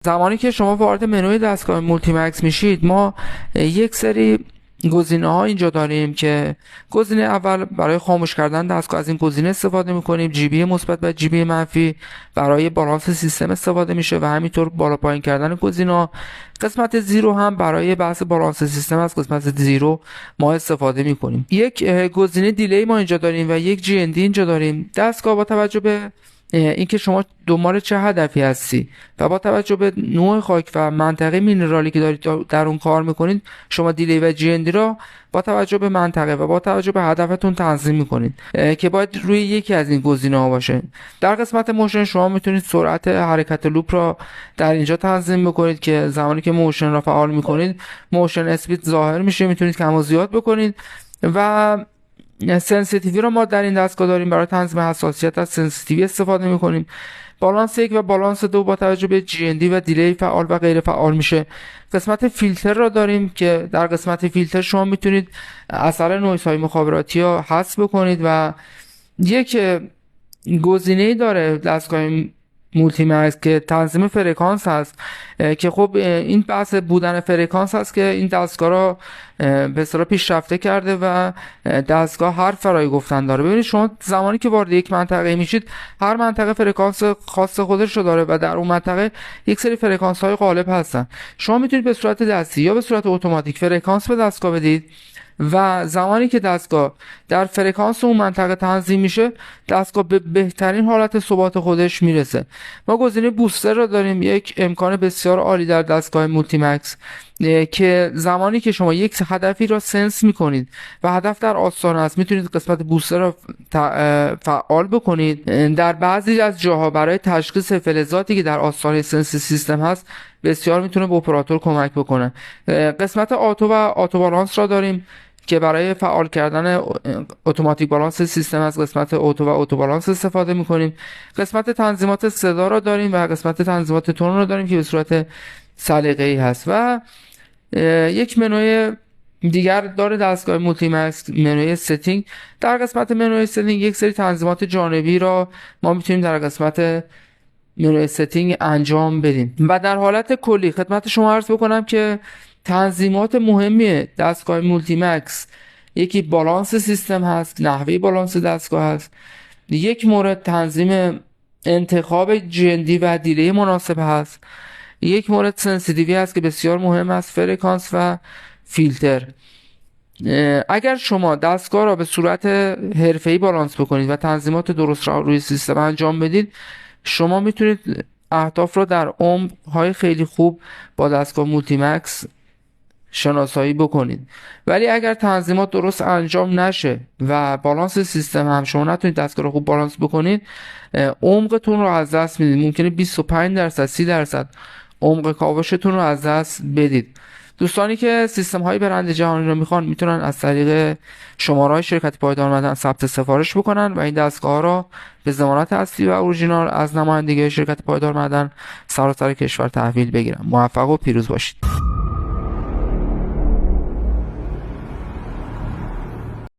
زمانی که شما وارد منوی دستگاه مولتی مکس میشید، ما یک سری گزینه ها اینجا داریم که گزینه اول برای خاموش کردن دستگاه از این گزینه استفاده میکنیم، جی بی مثبت و جی بی منفی برای بالانس سیستم استفاده میشه و همینطور بالا پایین کردن گزینه ها. قسمت زیرو هم برای بحث بالانس سیستم از قسمت زیرو ما استفاده میکنیم. یک گزینه دیلی ما اینجا داریم و یک جی ان دی اینجا داریم. دستگاه با توجه به اینکه شما دنبال چه هدفی هستی و با توجه به نوع خاک و منطقه مینرالی که دارید در اون کار میکنید، شما دیلی و جی ان دی را با توجه به منطقه و با توجه به هدفتون تنظیم میکنید که باید روی یکی از این گزینه ها باشه. در قسمت موشن شما میتونید سرعت حرکت لوپ را در اینجا تنظیم بکنید که زمانی که موشن را فعال میکنید موشن اسپید ظاهر میشه، میتونید کم و زیاد بکنید. و سنسیتیوی رو ما در این دستگاه داریم، برای تنظیم حساسیت از سنسیتیوی استفاده میکنیم. بالانس 1 و بالانس 2 با توجه به جی ان دی و دیلی فعال و غیر فعال میشه. قسمت فیلتر را داریم که در قسمت فیلتر شما میتونید اثر نویز های مخابراتی رو حذف بکنید و یک گزینه‌ای داره دستگاه مولتی مکس که تنظیم فرکانس هست که خب این بحث بودن فرکانس هست که این دستگاه را به اصطلاح پیشرفته کرده و دستگاه هر فرای گفتن داره. ببینید شما زمانی که وارد یک منطقه میشید، هر منطقه فرکانس خاص خودش رو داره و در اون منطقه یک سری فرکانس های غالب هستن. شما میتونید به صورت دستی یا به صورت اتوماتیک فرکانس به دستگاه بدید و زمانی که دستگاه در فرکانس اون منطقه تنظیم میشه، دستگاه به بهترین حالت ثبات خودش میرسه. ما گزینه بوستر رو داریم، یک امکان بسیار عالی در دستگاه مولتی مکس که زمانی که شما یک هدفی را سنس میکنید و هدف در آستانه است، میتونید قسمت بوستر را فعال بکنید. در بعضی از جاها برای تشخیص فلزاتی که در آستانه سنس سیستم هست بسیار میتونه به اپراتور کمک بکنه. قسمت آتو و آتو بالانس را داریم که برای فعال کردن اتوماتیک بالانس سیستم از قسمت اوتو و اوتو بالانس استفاده میکنیم. قسمت تنظیمات صدا را داریم و قسمت تنظیمات تون را داریم که به صورت سلیقه‌ای هست. و یک منوی دیگر داره دستگاه مولتی مکس، منوی ستینگ. در قسمت منوی ستینگ یک سری تنظیمات جانبی را ما میتونیم در قسمت منوی ستینگ انجام بدیم. و در حالت کلی خدمت شما عرض بکنم که تنظیمات مهمی دستگاه مولتی مکس یکی بالانس سیستم هست، نحوه بالانس دستگاه هست. یک مورد تنظیم انتخاب جی ان دی و دیلی مناسب هست. یک مورد سنسیتیوی هست که بسیار مهم است، فرکانس و فیلتر. اگر شما دستگاه را به صورت حرفه‌ای بالانس بکنید و تنظیمات درست را روی سیستم انجام بدید، شما میتونید اهداف را در عمق‌های خیلی خوب با دستگاه مولتی مکس شناسایی بکنید. ولی اگر تنظیمات درست انجام نشه و بالانس سیستم هم شما نتونید دستگاه رو خوب بالانس بکنید، عمقتون رو از دست میدید. ممکنه 25% 30% عمق کاوشتون رو از دست بدید. دوستانی که سیستم های برند جهانی رو میخوان میتونن از طریق شماره های شرکت پایدار مدن ثبت سفارش بکنن و این دستگاه را به ضمانت اصلی و اورجینال از نمایندگی شرکت پایدار مدن سراسر کشور تحویل بگیرن. موفق و پیروز باشید.